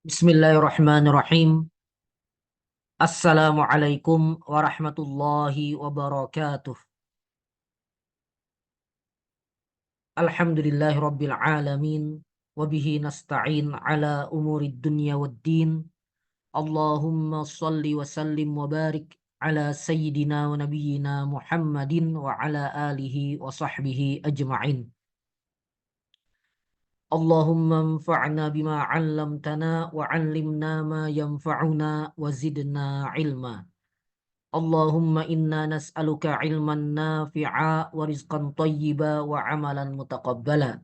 Bismillahirrahmanirrahim. Assalamualaikum warahmatullahi wabarakatuh. Alhamdulillahi rabbil alamin. Wabihi nasta'in ala umurid dunya waddin. Allahumma salli wa sallim wa barik ala sayyidina wa nabiyyina Muhammadin wa ala alihi wa sahbihi ajma'in. Allahumma anfa'na bima 'allamtana wa 'allimna ma yanfa'una wa zidna ilma. Allahumma inna nas'aluka ilman nafi'a wa rizqan tayyiba wa amalan mutaqabbala.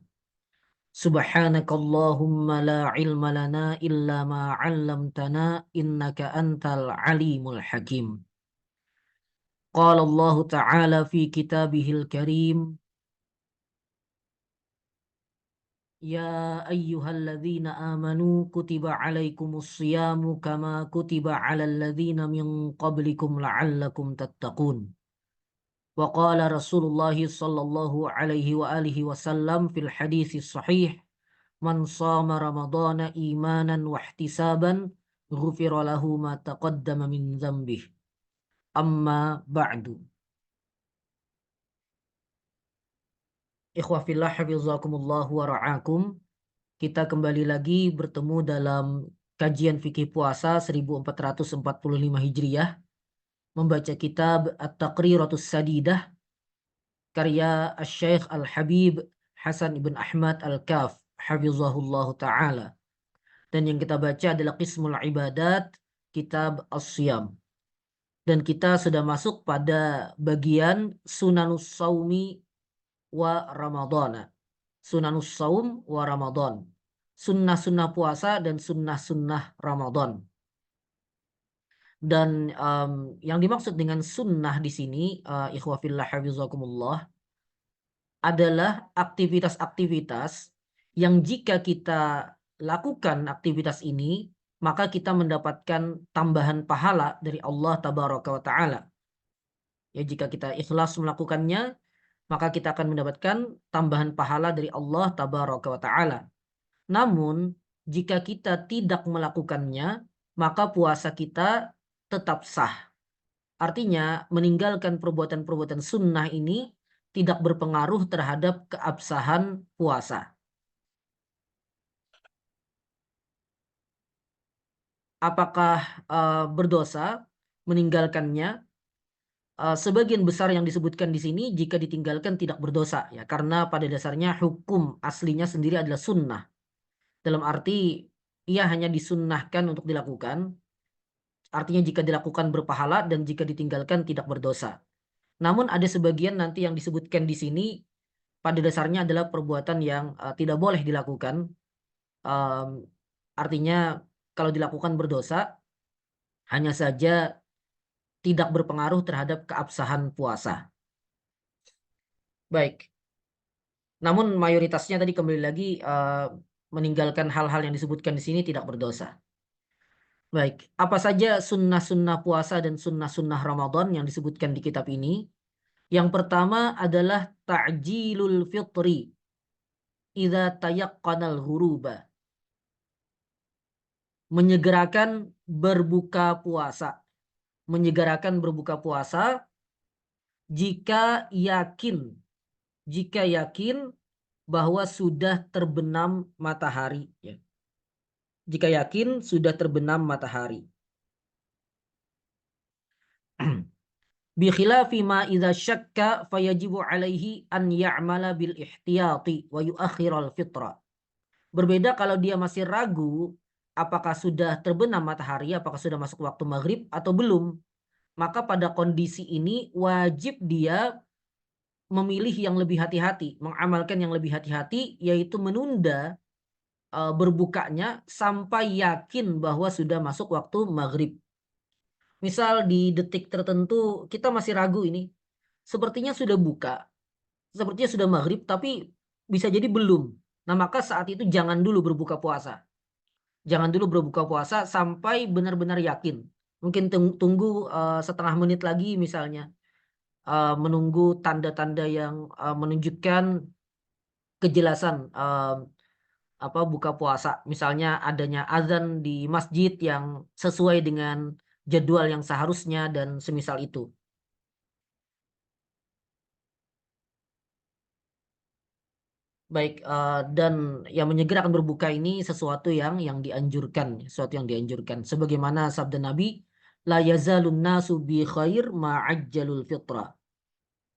Subhanaka Allahumma la ilma lana illa ma 'allamtana innaka antal alimul hakim. Qala Allah Ta'ala fi kitabihil karim. Ya ayyuhalladzina amanu kutiba alaikumus siyamu kama kutiba alal ladzina min qablikum la'allakum tattaqun. وقال رسول الله صلى الله عليه وآله وسلم في الحديث الصحيح من صام رمضان إيمانا واحتسابا غفر له ما تقدم من ذنبه أما بعد. Ikhwah fillah hafizakumullah wa ra'akum. Kita kembali lagi bertemu dalam kajian fikih puasa 1445 Hijriah, membaca kitab At-Taqriratus Sadidah karya Asy-Syaikh Al-Habib Hasan ibn Ahmad Al-Kaf hafizahullahu ta'ala. Dan yang kita baca adalah Qismul Ibadat, kitab As-Siyam. Dan kita sudah masuk pada bagian Sunanus Saumi wa Ramadana. Sunanus Saum wa Ramadan. Sunnah-sunnah puasa dan sunnah-sunnah Ramadan. Dan yang dimaksud dengan sunnah di sini, ikhwah fillah hafizakumullah, adalah aktivitas-aktivitas yang jika kita lakukan aktivitas ini, maka kita mendapatkan tambahan pahala dari Allah Tabaraka wa Ta'ala. Ya, jika kita ikhlas melakukannya, maka kita akan mendapatkan tambahan pahala dari Allah Tabaraka wa Ta'ala. Namun, jika kita tidak melakukannya, maka puasa kita tetap sah. Artinya, meninggalkan perbuatan-perbuatan sunnah ini tidak berpengaruh terhadap keabsahan puasa. Apakah berdosa meninggalkannya? Sebagian besar yang disebutkan di sini jika ditinggalkan tidak berdosa, ya, karena pada dasarnya hukum aslinya sendiri adalah sunnah. Dalam arti ia hanya disunnahkan untuk dilakukan. Artinya jika dilakukan berpahala dan jika ditinggalkan tidak berdosa. Namun ada sebagian nanti yang disebutkan di sini pada dasarnya adalah perbuatan yang tidak boleh dilakukan. Artinya kalau dilakukan berdosa, hanya saja tidak berpengaruh terhadap keabsahan puasa. Baik. Namun mayoritasnya tadi kembali lagi meninggalkan hal-hal yang disebutkan di sini tidak berdosa. Baik. Apa saja sunnah-sunnah puasa dan sunnah-sunnah Ramadan yang disebutkan di kitab ini? Yang pertama adalah ta'jilul fitri idza tayaqqanal ghuruba. Menyegerakan berbuka puasa. Menyegerakan berbuka puasa jika yakin bahwa sudah terbenam matahari, ya. Jika yakin sudah terbenam matahari. Bi khilafi ma idza syakka fayajibu alaihi an ya'mala bil ihtiyati wa yu'akhiral fitra. Berbeda kalau dia masih ragu apakah sudah terbenam matahari, apakah sudah masuk waktu maghrib atau belum. Maka pada kondisi ini wajib dia memilih yang lebih hati-hati, mengamalkan yang lebih hati-hati, yaitu menunda berbukanya sampai yakin bahwa sudah masuk waktu maghrib. Misal di detik tertentu kita masih ragu ini, sepertinya sudah buka, sepertinya sudah maghrib, tapi bisa jadi belum. Nah, maka saat itu jangan dulu berbuka puasa. Jangan dulu berbuka puasa sampai benar-benar yakin. Mungkin tunggu setengah menit lagi misalnya. Menunggu tanda-tanda yang menunjukkan kejelasan buka puasa. Misalnya adanya azan di masjid yang sesuai dengan jadwal yang seharusnya dan semisal itu. Baik, dan yang menyegerakan berbuka ini sesuatu yang dianjurkan, sesuatu yang dianjurkan. Sebagaimana sabda Nabi, la yazalun nasu bi khair ma'ajjalul fitra.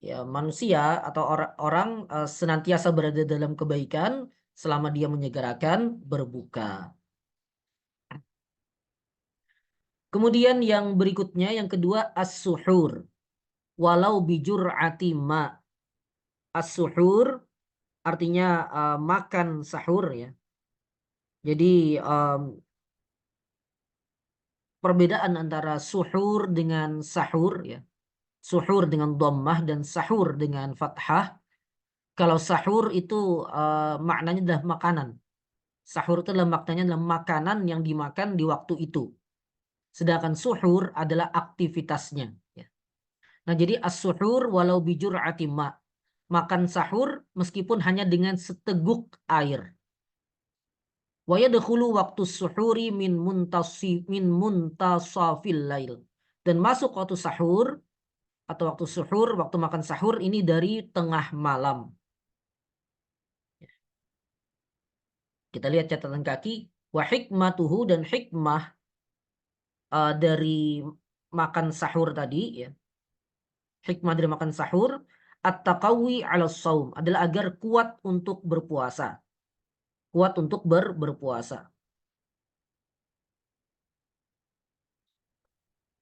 Ya, manusia atau orang senantiasa berada dalam kebaikan selama dia menyegerakan berbuka. Kemudian yang berikutnya, yang kedua, as-suhur. Walau bijur'ati ma. As-suhur artinya makan sahur ya. Jadi perbedaan antara suhur dengan sahur ya. Suhur dengan dhammah dan sahur dengan fathah. Kalau sahur itu maknanya adalah makanan. Sahur itu adalah maknanya adalah makanan yang dimakan di waktu itu. Sedangkan suhur adalah aktivitasnya. Ya. Nah, jadi as-suhur walau bijur atima. Makan sahur meskipun hanya dengan seteguk air. Wa yadkhulu waktu suhuri min muntasafil lail. Dan masuk waktu sahur atau waktu suhur, waktu makan sahur ini dari tengah malam. Kita lihat catatan kaki. Wa hikmatuhu, dan hikmah dari makan sahur tadi ya. Hikmah dari makan sahur at-taqawi 'ala shaum adalah agar kuat untuk berpuasa. Kuat untuk berpuasa.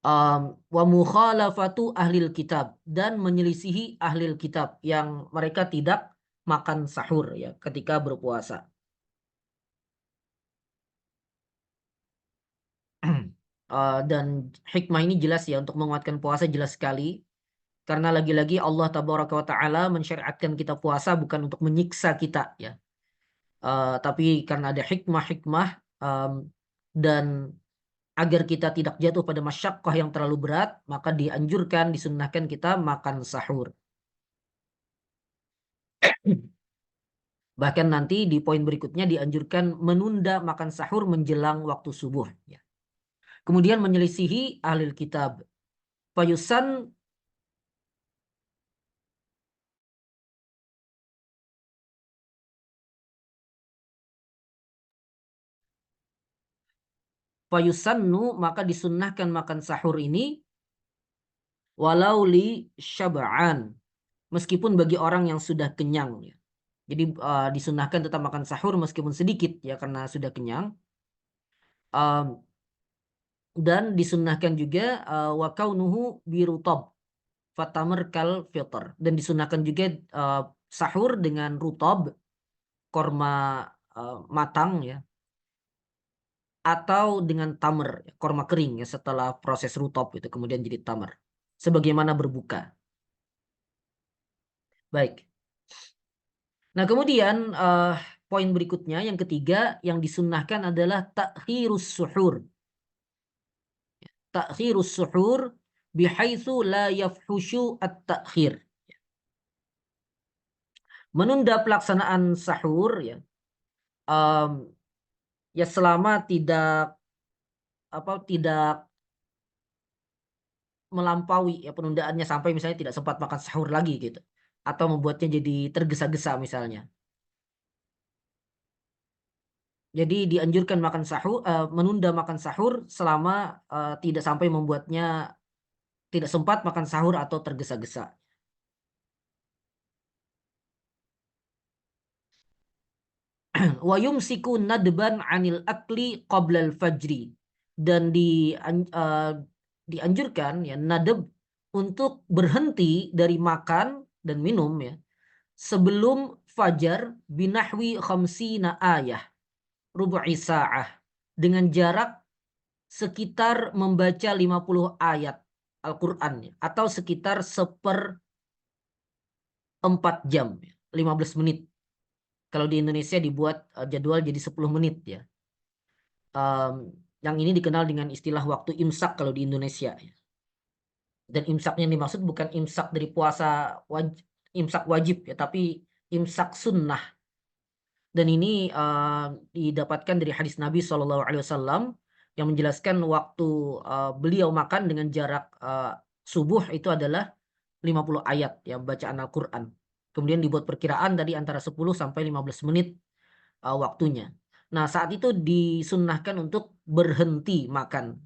Wa mukhalafatu ahlil kitab, dan menyelisihi ahlil kitab yang mereka tidak makan sahur ya ketika berpuasa. Dan hikmah ini jelas ya, untuk menguatkan puasa jelas sekali. Karena lagi-lagi Allah tabaraka wa ta'ala mensyariatkan kita puasa bukan untuk menyiksa kita ya. Tapi karena ada hikmah-hikmah, dan agar kita tidak jatuh pada masyaqqah yang terlalu berat, maka dianjurkan, disunnahkan kita makan sahur. Bahkan nanti di poin berikutnya dianjurkan menunda makan sahur menjelang waktu subuh ya. Kemudian menyelisihi ahli kitab. Fayusan Fayusannu, maka disunnahkan makan sahur ini walau li syab'an, meskipun bagi orang yang sudah kenyang ya. Jadi disunnahkan tetap makan sahur meskipun sedikit ya karena sudah kenyang. Dan disunnahkan juga wa kaunuhu birutab fatamr kal fitr, dan disunnahkan juga sahur dengan rutab, korma matang ya, atau dengan tamer, korma kering ya, setelah proses rutop itu kemudian jadi tamer, sebagaimana berbuka. Baik. Nah, kemudian poin berikutnya yang ketiga yang disunnahkan adalah takhirus suhur. Takhirus suhur bihaitsu la yafhushu at-takhir. Menunda pelaksanaan sahur ya. Ya selama tidak melampaui ya penundaannya sampai misalnya tidak sempat makan sahur lagi gitu, atau membuatnya jadi tergesa-gesa misalnya. Jadi dianjurkan makan sahur, menunda makan sahur selama tidak sampai membuatnya tidak sempat makan sahur atau tergesa-gesa. Wa yumsiku nadban 'anil akli qabla al-fajri, dan dianjurkan ya nadab untuk berhenti dari makan dan minum ya sebelum fajar binahwi khamsina ayah rubu'i sa'ah, dengan jarak sekitar membaca 50 ayat Al-Qur'an ya, atau sekitar 1/4 jam ya, 15 menit. Kalau di Indonesia dibuat jadwal jadi 10 menit ya. Yang ini dikenal dengan istilah waktu imsak kalau di Indonesia ya. Dan imsak yang dimaksud bukan imsak dari puasa imsak wajib ya, tapi imsak sunnah. Dan ini didapatkan dari hadis Nabi SAW yang menjelaskan waktu beliau makan dengan jarak subuh itu adalah 50 ayat ya bacaan Al-Quran. Kemudian dibuat perkiraan tadi antara 10 sampai 15 menit waktunya. Nah, saat itu disunnahkan untuk berhenti makan.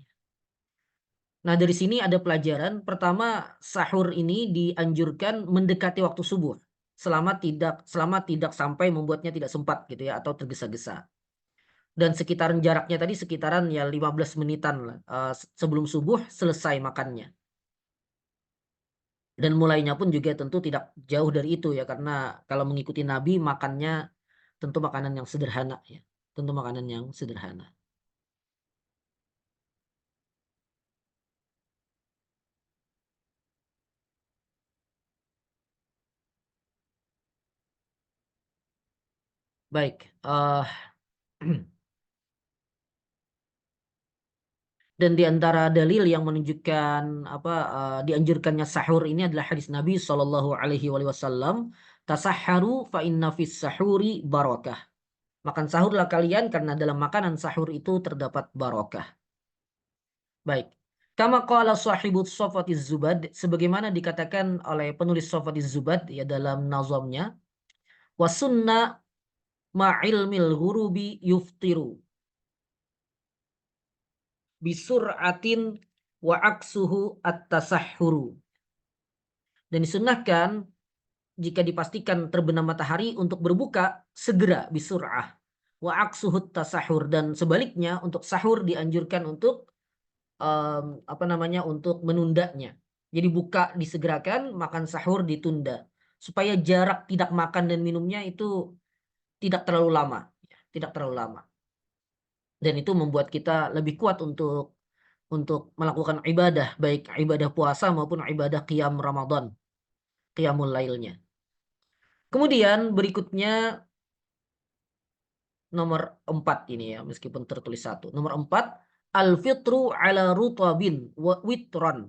Nah, dari sini ada pelajaran. Pertama, sahur ini dianjurkan mendekati waktu subuh selama tidak sampai membuatnya tidak sempat gitu ya atau tergesa-gesa. Dan sekitaran jaraknya tadi sekitaran ya 15 menitan lah sebelum subuh selesai makannya. Dan mulainya pun juga tentu tidak jauh dari itu ya karena kalau mengikuti Nabi makannya tentu makanan yang sederhana ya. Tentu makanan yang sederhana. Baik, dan di antara dalil yang menunjukkan dianjurkannya sahur ini adalah hadis Nabi Shallallahu Alaihi Wasallam, tasahharu fa inna fis sahuri barakah. Makan sahurlah kalian karena dalam makanan sahur itu terdapat barakah. Baik. Kama qala sahibut Sofatiz Zubad, sebagaimana dikatakan oleh penulis Sofatiz Zubad ya dalam nazamnya, wasunna ma'ilmil ghurubi yuftiru bisur'atin wa aksuhu at-tasahhuru. Dan disunnahkan jika dipastikan terbenam matahari untuk berbuka segera bisur'ah wa aksuhu tasahhur, dan sebaliknya untuk sahur dianjurkan untuk untuk menundanya. Jadi buka disegerakan, makan sahur ditunda supaya jarak tidak makan dan minumnya itu tidak terlalu lama, tidak terlalu lama. Dan itu membuat kita lebih kuat untuk melakukan ibadah, baik ibadah puasa maupun ibadah qiyam Ramadan, qiyamul lailnya. Kemudian berikutnya nomor 4 ini ya, meskipun tertulis 1. Nomor 4, al-fitru ala rutabin wa witran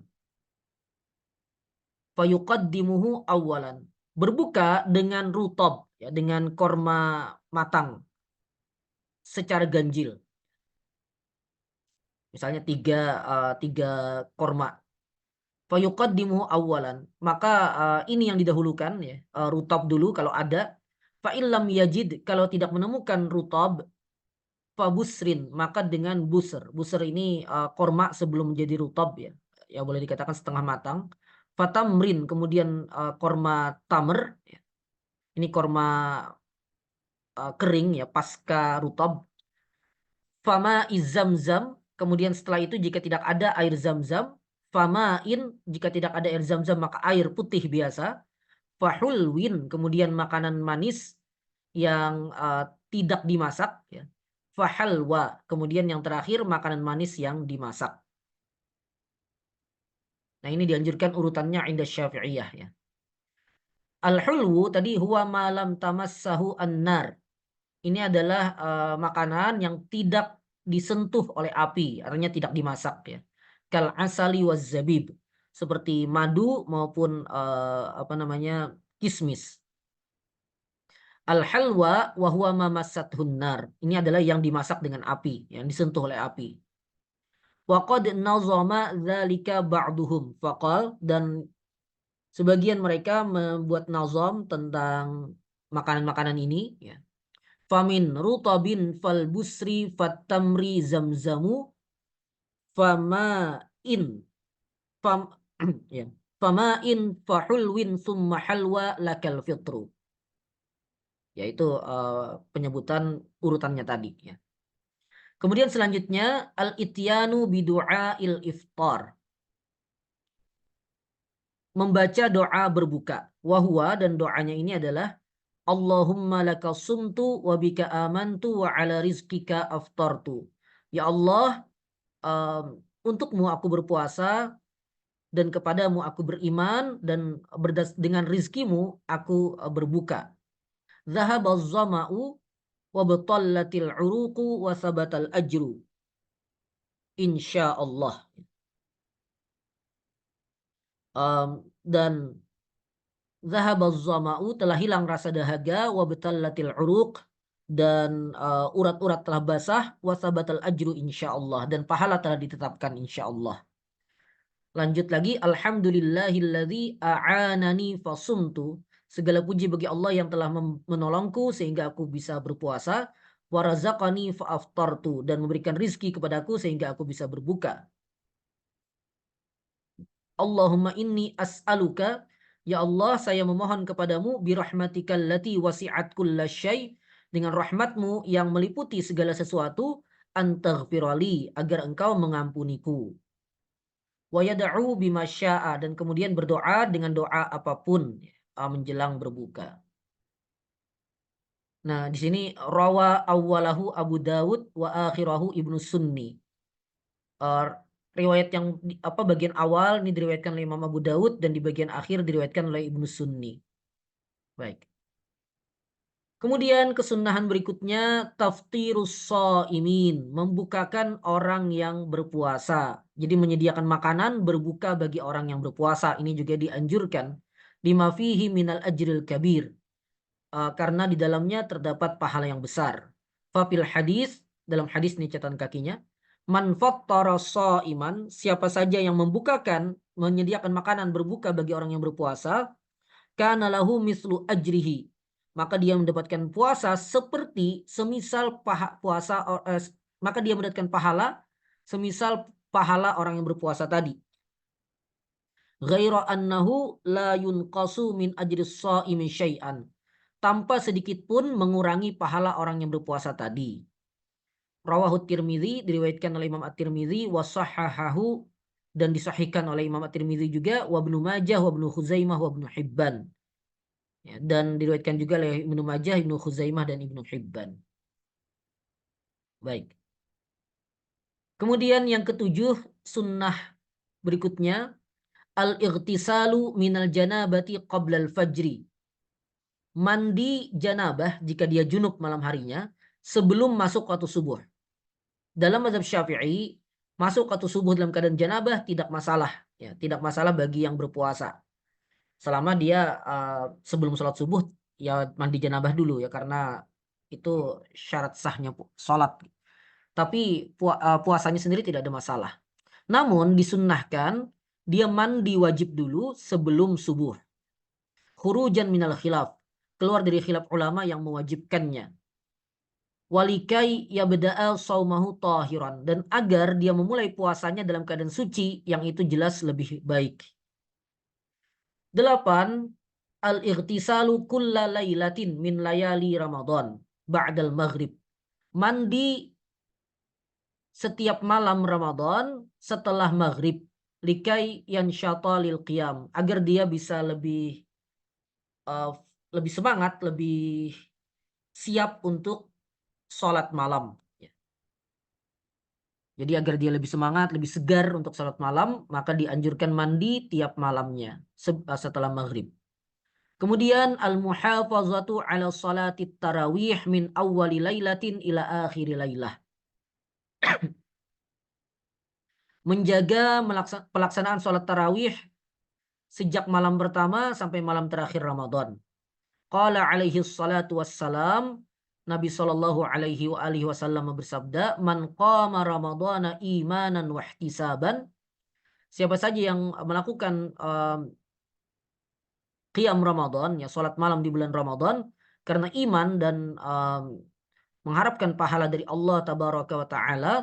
fayuqaddimuhu awalan. Berbuka dengan rutab ya, dengan korma matang secara ganjil. Misalnya tiga korma. Fayuqaddimuhu awalan. Maka ini yang didahulukan ya, rutab dulu kalau ada. Fa illam yajid, kalau tidak menemukan rutab, fabusrin, maka dengan buser. Buser ini korma sebelum menjadi rutab ya. Ya boleh dikatakan setengah matang. Fatamrin, kemudian korma tamer ya. Ini korma kering ya pasca rutab. Fama izamzam, kemudian setelah itu jika tidak ada air zam-zam, famain, jika tidak ada air zam-zam maka air putih biasa. Fahulwin, kemudian makanan manis yang tidak dimasak ya. Fahalwa, kemudian yang terakhir makanan manis yang dimasak. Nah, ini dianjurkan urutannya inda Syafi'iyah ya. Al-hulwu tadi huwa malam tamassahu an-nar. Ini adalah makanan yang tidak disentuh oleh api, artinya tidak dimasak ya. Kal asali waz zabib, seperti madu maupun kismis. Al halwa wa huwa ma massathun nar. Ini adalah yang dimasak dengan api, yang disentuh oleh api. Wa qad nazama dzalika ba'duhum faqal, dan sebagian mereka membuat nazam tentang makanan-makanan ini ya. Famin rutabin fal busri fatamri zamzamu fama in fam ya fama in fahulwin summa halwa lakal fitru, yaitu penyebutan urutannya tadi ya. Kemudian selanjutnya al-ityanu bidu'ail iftar, membaca doa berbuka. Wahwa, dan doanya ini adalah Allahumma laka sumtu wa bika amantu wa ala rizkika aftartu. Ya Allah, untukmu aku berpuasa dan kepadamu aku beriman dan dengan rizkimu aku berbuka. Zahabaz zama'u wa batallatil uruqu wa sabatal ajru. Insyaallah. Dan zahabaz zama'u, telah hilang rasa dahaga, wa batallatil uruq, dan urat-urat telah basah, wasabatal ajru insyaallah, dan pahala telah ditetapkan insyaallah. Lanjut lagi, alhamdulillahilladzi a'anani fasumtu. Segala puji bagi Allah yang telah menolongku sehingga aku bisa berpuasa. Warazaqani fa'aftartu, dan memberikan rizki kepadaku sehingga aku bisa berbuka. Allahumma inni as'aluka, ya Allah saya memohon kepadamu birahmatikal lati wasi'at kullasyai, dengan rahmatmu yang meliputi segala sesuatu, antaghfirali, agar engkau mengampuniku. Wa yad'u bima syaa, dan kemudian berdoa dengan doa apapun menjelang berbuka. Nah, di sini rawa awwalahu Abu Dawud wa akhirahu Ibnu Sunni. Riwayat yang bagian awal ini diriwayatkan oleh Imam Abu Dawud, dan di bagian akhir diriwayatkan oleh Ibnu Sunni. Baik. Kemudian kesunahan berikutnya taftirus shaimin, membukakan orang yang berpuasa. Jadi menyediakan makanan berbuka bagi orang yang berpuasa. Ini juga dianjurkan. Lima fihi minal ajril kabir. Karena di dalamnya terdapat pahala yang besar. Fafil hadis, dalam hadis ini catatan kakinya, man fattara shaiman, siapa saja yang membukakan, menyediakan makanan berbuka bagi orang yang berpuasa, kana lahu mislu ajrihi, maka dia mendapatkan puasa seperti semisal maka dia mendapatkan pahala semisal pahala orang yang berpuasa tadi. Ghaira annahu la yunqasu min ajris shaimi syai'an, tanpa sedikit pun mengurangi pahala orang yang berpuasa tadi. Rawahu Tirmidzi, diriwayatkan oleh Imam At-Tirmidzi, wa sahhahahu, dan disahihkan oleh Imam At-Tirmidzi juga, wa Ibnu Majah wa Ibnu Khuzaimah wa Ibnu Hibban. Ya, dan diriwayatkan juga oleh Ibnu Majah, Ibnu Khuzaimah, dan Ibnu Hibban. Baik. Kemudian yang ketujuh, sunnah berikutnya, al-ightisalu minal janabati qabla al-fajri. Mandi janabah jika dia junub malam harinya sebelum masuk waktu subuh. Dalam mazhab Syafi'i, masuk waktu subuh dalam keadaan janabah tidak masalah. Ya, tidak masalah bagi yang berpuasa. Selama dia sebelum sholat subuh ya mandi janabah dulu ya, karena itu syarat sahnya sholat. Tapi puasanya sendiri tidak ada masalah. Namun disunnahkan dia mandi wajib dulu sebelum subuh. Khurujan minal khilaf, keluar dari khilaf ulama yang mewajibkannya. Walikai yabda'a saumahu tahiran, dan agar dia memulai puasanya dalam keadaan suci, yang itu jelas lebih baik. 8. Al-ightisalu kulla laylatin min layali Ramadan ba'dal maghrib. Mandi setiap malam Ramadan setelah maghrib. Likai yansyata lil qiyam, agar dia bisa lebih semangat, lebih siap untuk sholat malam. Jadi agar dia lebih semangat, lebih segar untuk sholat malam, maka dianjurkan mandi tiap malamnya setelah maghrib. Kemudian al-muhafazatu ala salati tarawih min awwali lailatin ila akhiri lailah. Menjaga pelaksanaan sholat tarawih sejak malam pertama sampai malam terakhir Ramadan. Qala alaihi salatu wassalam, Nabi sallallahu alaihi wa alihi wasallam bersabda, man qama ramadhana imanan wa ihtisaban, siapa saja yang melakukan qiyam Ramadan, ya salat malam di bulan Ramadan, karena iman dan mengharapkan pahala dari Allah tabaraka wa taala,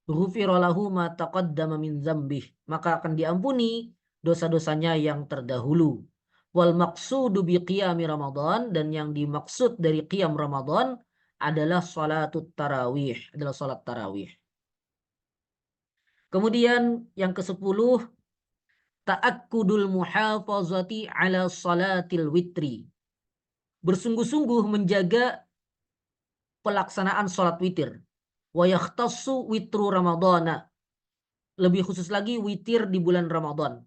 ghufira lahu ma taqaddama min dzambih, maka akan diampuni dosa-dosanya yang terdahulu. Wal maqsudu bi qiyami Ramadan, dan yang dimaksud dari qiyam Ramadan adalah salatut tarawih, adalah salat tarawih. Kemudian yang ke-10, ta'akkudul muhafazati ala salatil witri. Bersungguh-sungguh menjaga pelaksanaan salat witir. Wa yakhtassu witru Ramadana. Lebih khusus lagi witir di bulan Ramadan.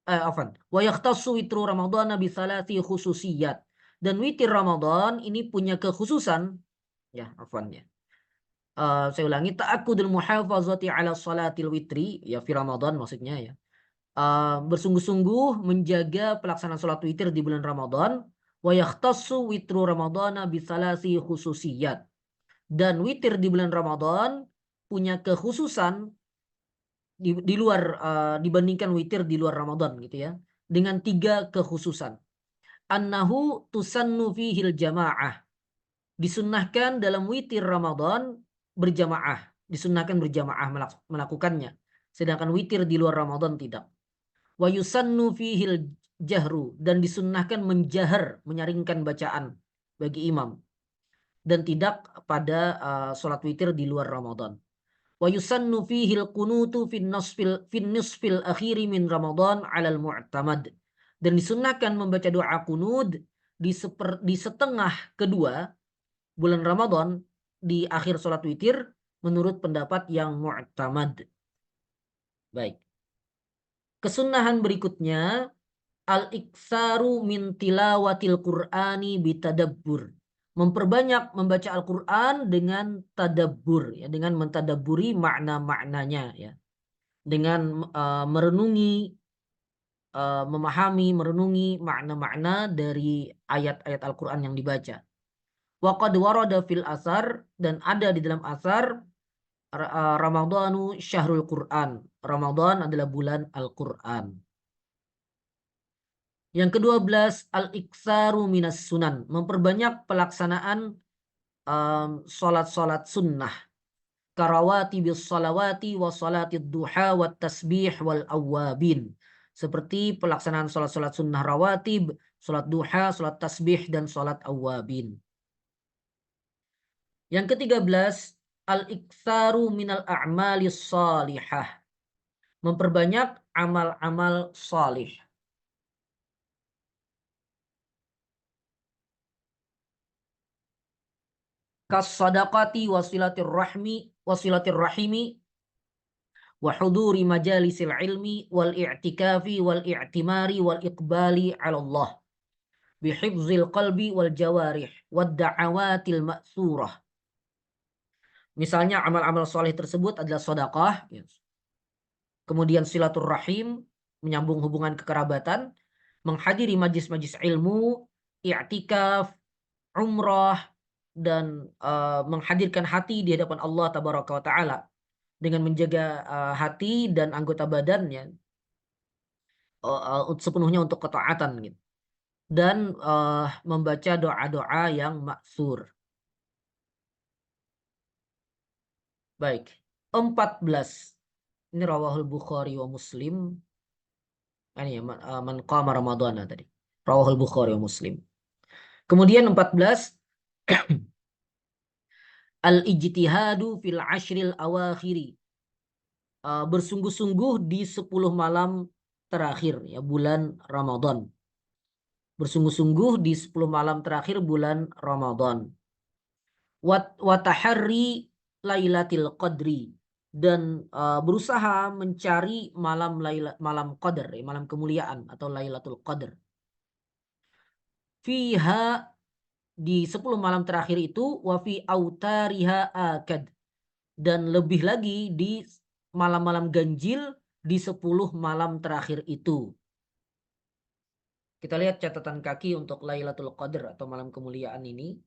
Wa yakhtassu witru Ramadana bi thalathi khususiyat. Dan witir Ramadan ini punya kekhususan, ya, saya ulangi, ta'akkudul muhafazati ala salatil witri, ya fi Ramadan maksudnya ya. Bersungguh-sungguh menjaga pelaksanaan salat witir di bulan Ramadan. Wa yakhtassu witru Ramadhana bisalasi khususiyat. Dan witir di bulan Ramadan punya kekhususan di luar dibandingkan witir di luar Ramadan gitu ya. Dengan 3 kekhususan. Annahu tusannu fihil jamaah. Disunnahkan dalam witir Ramadan berjamaah. Disunnahkan berjamaah melakukannya. Sedangkan witir di luar Ramadan tidak. Wa yusannu fihil jahru. Dan disunnahkan menjahar, menyaringkan bacaan bagi imam. Dan tidak pada sholat witir di luar Ramadan. Wa yusannu fihil kunutu fin nisfil akhiri min Ramadan alal mu'tamad. Dan disunnahkan membaca doa kunud di setengah kedua bulan Ramadan di akhir sholat witir menurut pendapat yang mu'tamad. Baik. Kesunahan berikutnya al-iktsaru min tilawatil Qur'ani bitadabbur. Memperbanyak membaca Al-Qur'an dengan tadabbur ya, dengan mentadabburi makna-maknanya ya. Dengan merenungi memahami, merenungi makna-makna dari ayat-ayat Al-Qur'an yang dibaca. Wa qad warada fil asar, dan ada di dalam asar Ramadhanu syahrul Qur'an. Ramadan adalah bulan Al-Qur'an. Yang ke-12 al-iktsaru minas sunan, memperbanyak pelaksanaan salat-salat sunnah. Karawati bis salawati wa salatid duha wa tasbih wal awabin. Seperti pelaksanaan salat-salat sunnah rawatib, salat duha, salat tasbih, dan salat awabin. Yang ke-13 al-iktsaru minal a'malis salihah. Memperbanyak amal-amal salih. Kas-sadaqati wasilatir rahimi wa huduri majalisil ilmi wal i'tikafi wal i'timari wal iqbali 'ala Allah bihifzil qalbi wal jawarih wad da'awatil ma'thurah. Misalnya amal-amal soleh tersebut adalah sedekah, kemudian silaturrahim, menyambung hubungan kekerabatan, menghadiri majlis-majlis ilmu, i'tikaf, umrah, dan menghadirkan hati di hadapan Allah tabaraka wa taala dengan menjaga hati dan anggota badannya sepenuhnya untuk ketaatan gitu. Dan membaca doa-doa yang maksur. Baik, 14. Ini rawahul Bukhari wa Muslim. Ini ya, man qama Ramadhana tadi. Rawahul Bukhari wa Muslim. Kemudian 14 al-ijtihadu fil ashril awakhiri. Bersungguh-sungguh di 10 malam terakhir ya bulan Ramadan. Bersungguh-sungguh di 10 malam terakhir bulan Ramadan. Wa taharri lailatul qadri, dan berusaha mencari malam qadar, malam kemuliaan atau lailatul qadar. Fiha, di 10 malam terakhir itu, wa fi autariha akad, dan lebih lagi di malam-malam ganjil di 10 malam terakhir itu. Kita lihat catatan kaki untuk Lailatul Qadar atau malam kemuliaan ini.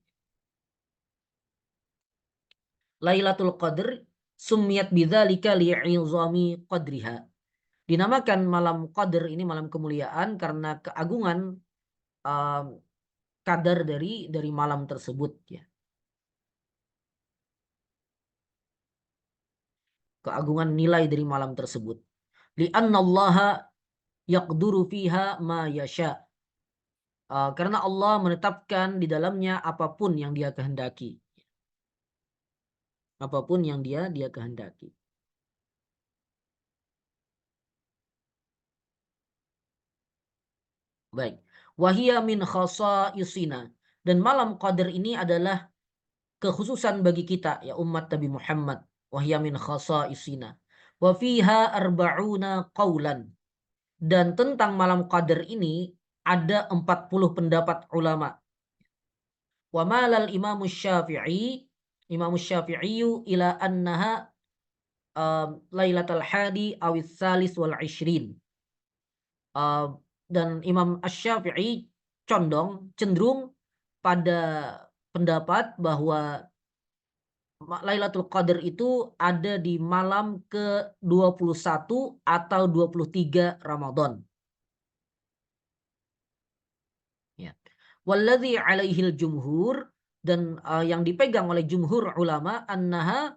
Lailatul Qadar summiyat bidzalika li'izami qadriha. Dinamakan malam Qadar ini malam kemuliaan karena keagungan kadar dari malam tersebut ya. Keagungan nilai dari malam tersebut. Li'annallaha yaqduru fiha ma yasha. Karena Allah menetapkan di dalamnya apapun yang Dia kehendaki. Apapun yang dia kehendaki. Baik. Wahia min khasa'isina. Dan malam Qadar ini adalah kekhususan bagi kita ya umat Nabi Muhammad. Wahia min khasa'isina. Wa fiha arba'una qawlan. Dan tentang malam Qadar ini ada 40 pendapat ulama. Wa malal Imam Syafi'i ila annaha Lailatul Hadi awis salis wal ishrin. Dan Imam Asy-Syafi'i condong cenderung pada pendapat bahwa Lailatul Qadar itu ada di malam ke-21 atau 23 Ramadan. Ya. Walladzi alaihil jumhur, dan yang dipegang oleh jumhur ulama, annaha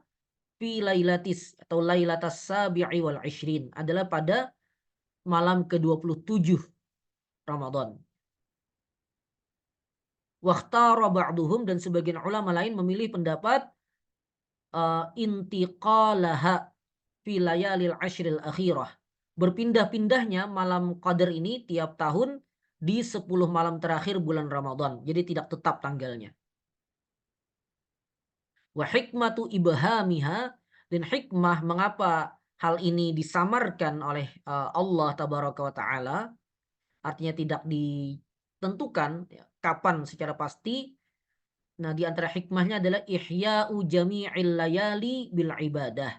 fi lailatis atau lailatas sabi'i wal ishrin, adalah pada malam ke-27 Ramadan. Wakhtara ba'duhum, dan sebagian ulama lain memilih pendapat intiqalaha fi layalil ashril akhirah. Berpindah-pindahnya malam qadar ini tiap tahun di 10 malam terakhir bulan Ramadan. Jadi tidak tetap tanggalnya. Wa hikmatu ibhamiha, dan hikmah mengapa hal ini disamarkan oleh Allah tabaraka wa taala, artinya tidak ditentukan ya, kapan secara pasti. Nah, di antara hikmahnya adalah ihya'u jami'il layali bil ibadah,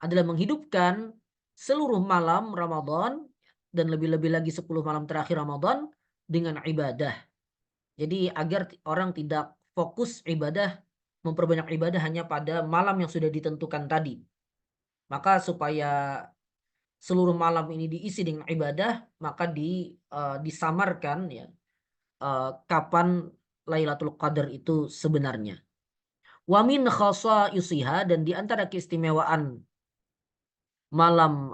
adalah menghidupkan seluruh malam Ramadan dan lebih-lebih lagi 10 malam terakhir Ramadan dengan ibadah. Jadi agar orang tidak fokus ibadah, memperbanyak ibadah hanya pada malam yang sudah ditentukan tadi. Maka supaya seluruh malam ini diisi dengan ibadah, maka disamarkan ya kapan Lailatul Qadar itu sebenarnya. Wa min khasa'isiha, dan di antara keistimewaan malam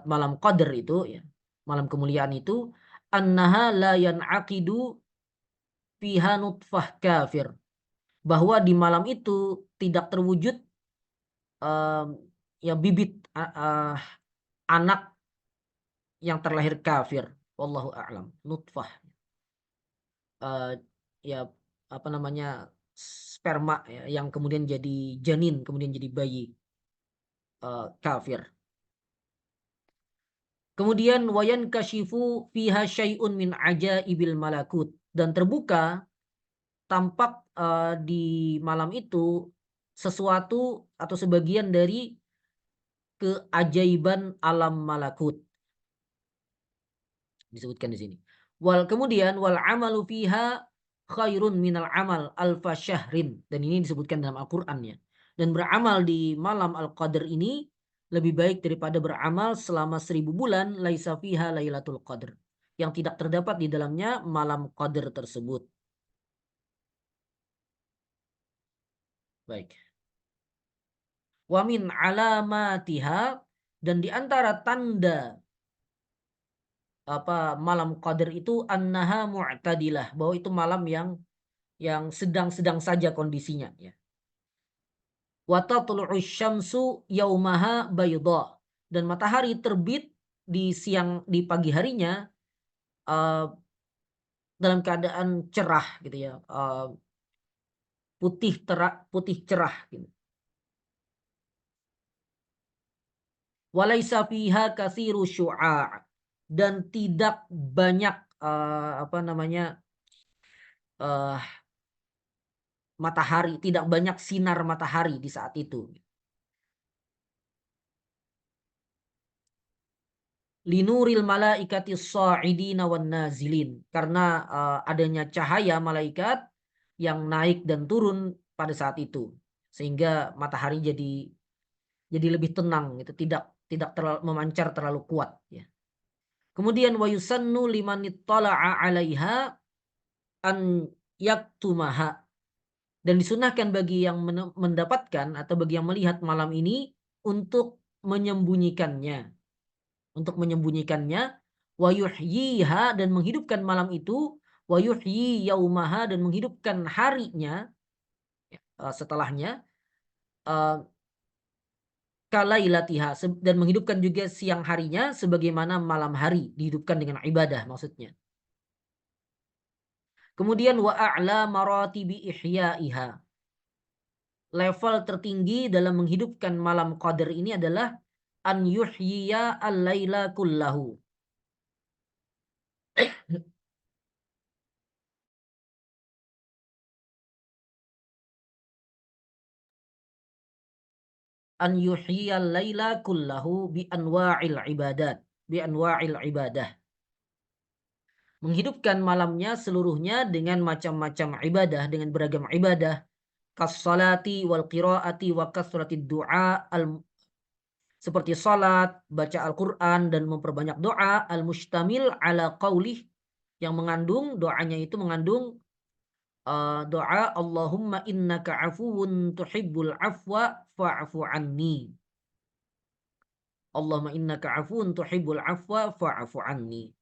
malam Qadar itu ya, malam kemuliaan itu, annaha la yan'aqidu fiha nutfah kafir, bahwa di malam itu tidak terwujud ya bibit anak yang terlahir kafir. Wallahu a'lam. Nutfah ya apa namanya, sperma ya, yang kemudian jadi janin, kemudian jadi bayi kafir. Kemudian wayan kashifu fiha syai'un min ajaibil malakut, dan terbuka tampak di malam itu sesuatu atau sebagian dari keajaiban alam malakut, disebutkan di sini. Kemudian wal amalu fiha khairun minal amal alfa syahrin, dan ini disebutkan dalam Al-Qur'an ya. Dan beramal di malam Al-Qadar ini lebih baik daripada beramal selama 1000 bulan laisa fiha lailatul qadr, yang tidak terdapat di dalamnya malam qadar tersebut. Baik. Wa min alamatiha, dan di antara tanda malam qadar itu annaha mu'tadilah, bahwa itu malam yang sedang-sedang saja kondisinya ya. Wa tatlu'u syamsu yaumaha bayda, dan matahari terbit di pagi harinya dalam keadaan cerah gitu ya, putih cerah gitu. Walaisa fiha katsiru syu'a', dan tidak banyak matahari, tidak banyak sinar matahari di saat itu. Linuril malaikati sha'idina wan nazilin, karena adanya cahaya malaikat yang naik dan turun pada saat itu, sehingga matahari jadi lebih tenang gitu, tidak terlalu memancar terlalu kuat ya. Kemudian wa yusannu liman ittala'a 'alaiha an yaktumaha, dan disunahkan bagi yang mendapatkan atau bagi yang melihat malam ini untuk menyembunyikannya, wa yuhyiha, dan menghidupkan malam itu, wa yuhyi yaumaha, dan menghidupkan harinya setelahnya, kalailatiha, dan menghidupkan juga siang harinya sebagaimana malam hari dihidupkan dengan ibadah maksudnya. Kemudian wa a'la maratibi ihyaiha, level tertinggi dalam menghidupkan malam qadar ini adalah an yuhyiya al-laila kullahu, an yuhyiya al-laila kullahu bi anwa'il ibadah, menghidupkan malamnya seluruhnya dengan macam-macam ibadah, dengan beragam ibadah, kas-salati wal qiraati wa kasratid du'a, seperti salat, baca Al-Qur'an dan memperbanyak doa, al-mustamil ala qaulih, yang mengandung, doanya itu mengandung doa Allahumma innaka afuwun tuhibbul afwa fa'fu anni. Allahumma innaka afuwun tuhibbul afwa fa'fu anni.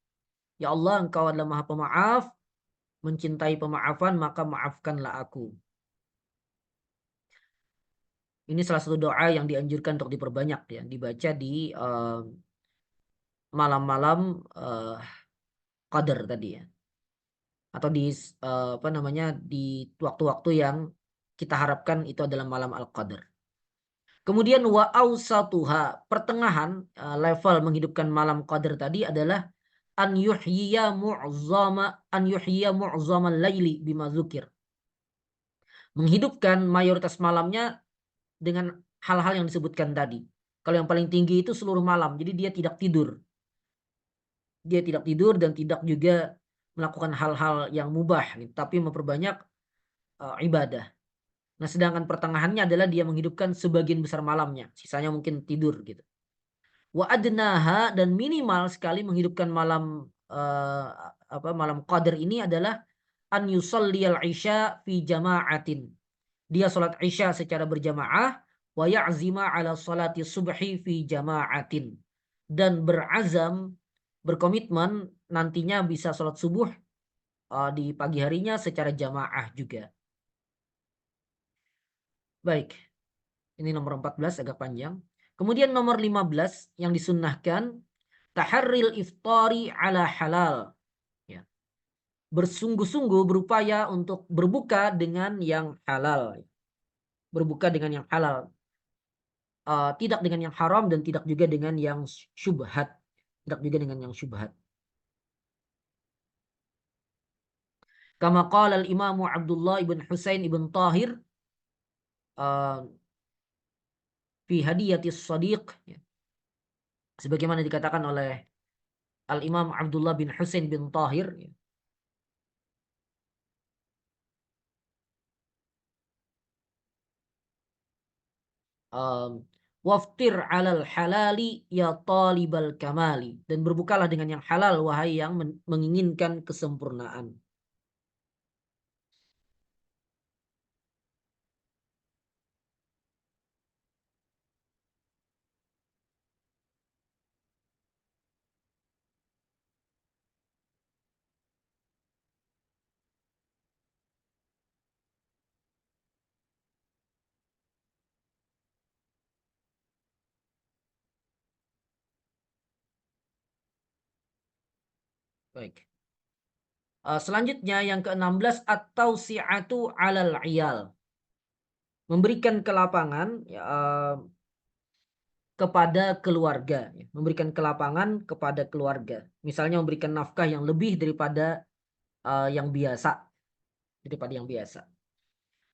Ya Allah, Engkau adalah Maha Pemaaf, mencintai pemaafan, maka maafkanlah aku. Ini salah satu doa yang dianjurkan untuk diperbanyak ya, dibaca di malam-malam Qadar tadi ya. Atau di apa namanya, di waktu-waktu yang kita harapkan itu adalah malam Al-Qadar. Kemudian wa awsatuha, pertengahan level menghidupkan malam Qadar tadi adalah an yuhyiya mu'zamal laili bima dzukir. Menghidupkan mayoritas malamnya dengan hal-hal yang disebutkan tadi. Kalau yang paling tinggi itu seluruh malam, jadi dia tidak tidur. Dia tidak tidur dan tidak juga melakukan hal-hal yang mubah, gitu, tapi memperbanyak ibadah. Nah, sedangkan pertengahannya adalah dia menghidupkan sebagian besar malamnya, sisanya mungkin tidur gitu. Wa adnaha, dan minimal sekali menghidupkan malam malam Qadar ini adalah an yusalliyal isya fi jama'atin. Dia salat isya secara berjamaah, wa ya'zima ala salati subhi fi jama'atin, dan berazam, berkomitmen nantinya bisa salat subuh di pagi harinya secara jamaah juga. Baik, ini nomor 14 agak panjang. Kemudian nomor 15 yang disunnahkan, taharril iftari ala halal. Ya. Bersungguh-sungguh berupaya untuk berbuka dengan yang halal. Berbuka dengan yang halal. Tidak dengan yang haram dan tidak juga dengan yang syubhat. Tidak juga dengan yang syubhat. Kama qala al-Imamu Abdullah ibn Husain ibn Tahir fi hadiyatis sadiq, ya. Sebagaimana dikatakan oleh Al-Imam Abdullah bin Husain bin Tahir, ya. Waftir alal halali ya talibal kamali, dan berbukalah dengan yang halal wahai yang menginginkan kesempurnaan. Baik. Selanjutnya yang ke-16, at-tausi'atu 'alal 'iyal. Memberikan kelapangan ya, kepada keluarga, ya. Memberikan kelapangan kepada keluarga. Misalnya memberikan nafkah yang lebih daripada yang biasa,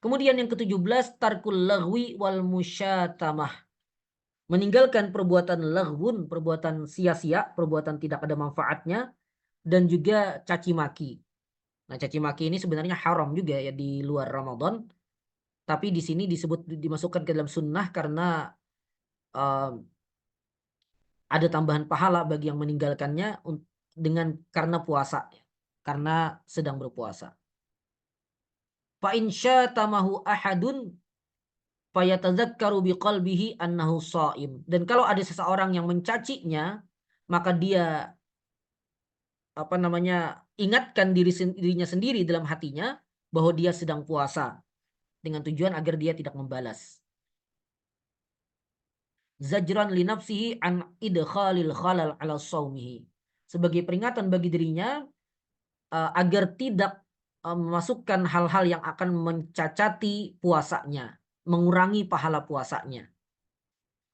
Kemudian yang ke-17, tarkul laghwi wal musyatamah. Meninggalkan perbuatan laghwun, perbuatan sia-sia, perbuatan tidak ada manfaatnya, dan juga caci maki. Nah, caci maki ini sebenarnya haram juga ya di luar Ramadan, tapi di sini dimasukkan ke dalam sunnah karena uh, ada tambahan pahala bagi yang meninggalkannya karena puasa, karena sedang berpuasa. Fa in syatamahu ahadun fayatadzakkaru biqalbihi annahu shaim. Dan kalau ada seseorang yang mencacinya, maka dia ingatkan dirinya sendiri dalam hatinya bahwa dia sedang puasa, dengan tujuan agar dia tidak membalas. Zajran li nafsihi an idkhalil khalal ala shaumihi. Sebagai peringatan bagi dirinya agar tidak memasukkan hal-hal yang akan mencacati puasanya, mengurangi pahala puasanya.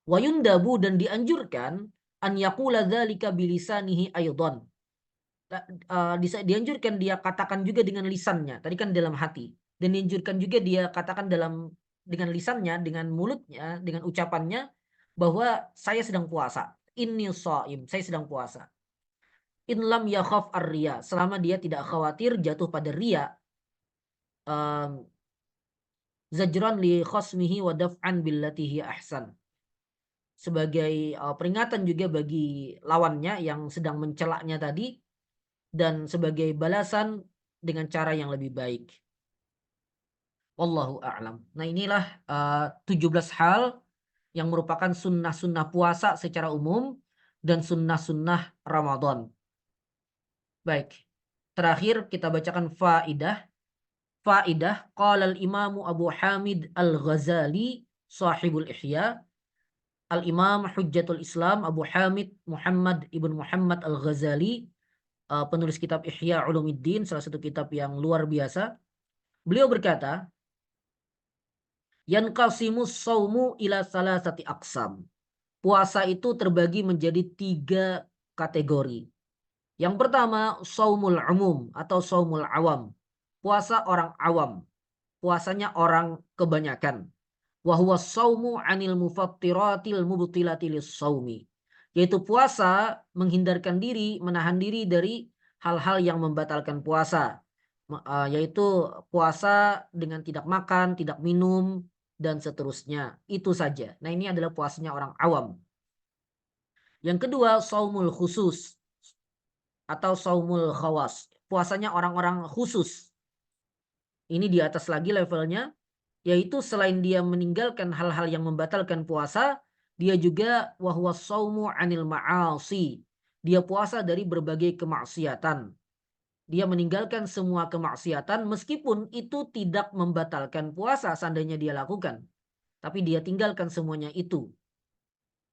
Wa yundabu, dan dianjurkan an yaqula dzalika bilisanihi aidan. Dianjurkan dia katakan juga dengan lisannya. Tadi kan dalam hati. Dan dianjurkan juga dia katakan dengan lisannya, dengan mulutnya, dengan ucapannya bahwa saya sedang puasa. Inni shaim, saya sedang puasa. in lam yakhaf ar-riya, selama dia tidak khawatir jatuh pada riya, zajran li khasmihi wa daf'an billati hiya ahsan. Sebagai peringatan juga bagi lawannya yang sedang mencelaknya tadi, dan sebagai balasan dengan cara yang lebih baik. Wallahu a'lam. Nah, inilah 17 hal yang merupakan sunnah-sunnah puasa secara umum dan sunnah-sunnah Ramadan. Baik. Terakhir kita bacakan faidah. Faidah qala al-Imam Abu Hamid Al-Ghazali sahibul Ihya. Al-Imam Hujjatul Islam Abu Hamid Muhammad ibn Muhammad Al-Ghazali, penulis kitab Ihya Ulumuddin, salah satu kitab yang luar biasa. Beliau berkata, yanqasimus shaumu ila salasati aqsam. Puasa itu terbagi menjadi 3 kategori. Yang pertama, shaumul umum atau shaumul awam. Puasa orang awam. Puasanya orang kebanyakan. Wa huwa shaumu 'anil mufattiratil mubtilati lis-shaumi. Yaitu puasa menghindarkan diri, menahan diri dari hal-hal yang membatalkan puasa. Yaitu puasa dengan tidak makan, tidak minum, dan seterusnya. Itu saja. Nah, ini adalah puasanya orang awam. Yang kedua, shaumul khusus atau shaumul khawas. Puasanya orang-orang khusus. Ini di atas lagi levelnya, yaitu selain dia meninggalkan hal-hal yang membatalkan puasa, dia juga wahwa shaumu 'anil ma'asi. Dia puasa dari berbagai kemaksiatan. Dia meninggalkan semua kemaksiatan meskipun itu tidak membatalkan puasa seandainya dia lakukan. Tapi dia tinggalkan semuanya itu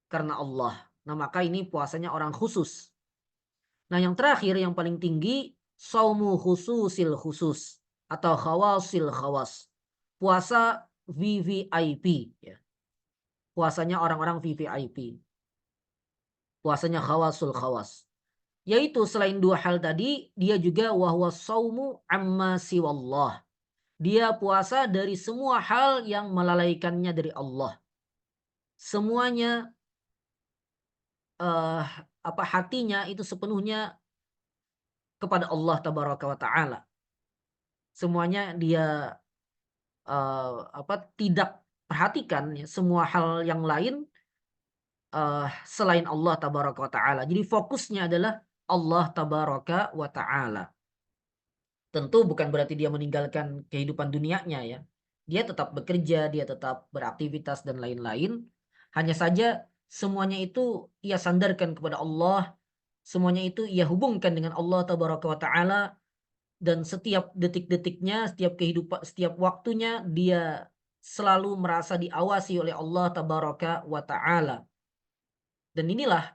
karena Allah. Nah, maka ini puasanya orang khusus. Nah, yang terakhir yang paling tinggi, saumu khususil khusus atau khawasil khawas. Puasa VVIP, ya. Puasanya orang-orang VVIP. Puasanya khawasul khawas. Yaitu selain 2 hal tadi, dia juga wahwa saumu amma siwallah. Dia puasa dari semua hal yang melalaikannya dari Allah. Semuanya hatinya itu sepenuhnya kepada Allah tabaraka wa taala. Semuanya dia tidak perhatikan ya, semua hal yang lain selain Allah tabaraka wa taala. Jadi fokusnya adalah Allah tabaraka wa taala. Tentu bukan berarti dia meninggalkan kehidupan dunianya ya. Dia tetap bekerja, dia tetap beraktivitas dan lain-lain. Hanya saja semuanya itu ia sandarkan kepada Allah, semuanya itu ia hubungkan dengan Allah tabaraka wa taala, dan setiap detik-detiknya, setiap kehidupan, setiap waktunya dia selalu merasa diawasi oleh Allah tabaraka wa taala. Dan inilah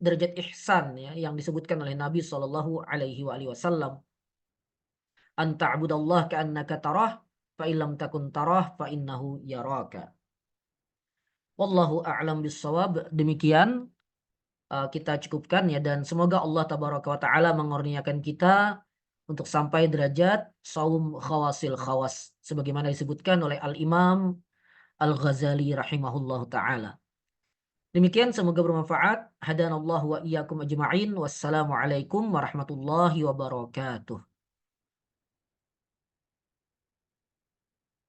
derajat ihsan ya yang disebutkan oleh Nabi Shallallahu alaihi wasallam. An ta'budallaha ka'annaka tarah fa illam takun tarah fa innahu yaraka. Wallahu a'lam bissawab. Demikian kita cukupkan ya, dan semoga Allah tabaraka wa taala mengurniakan kita untuk sampai derajat saum khawasil khawas sebagaimana disebutkan oleh Al-Imam Al-Ghazali rahimahullahu taala. Demikian, semoga bermanfaat. Hadanallahu wa iyyakum ajma'in. Wassalamualaikum warahmatullahi wabarakatuh.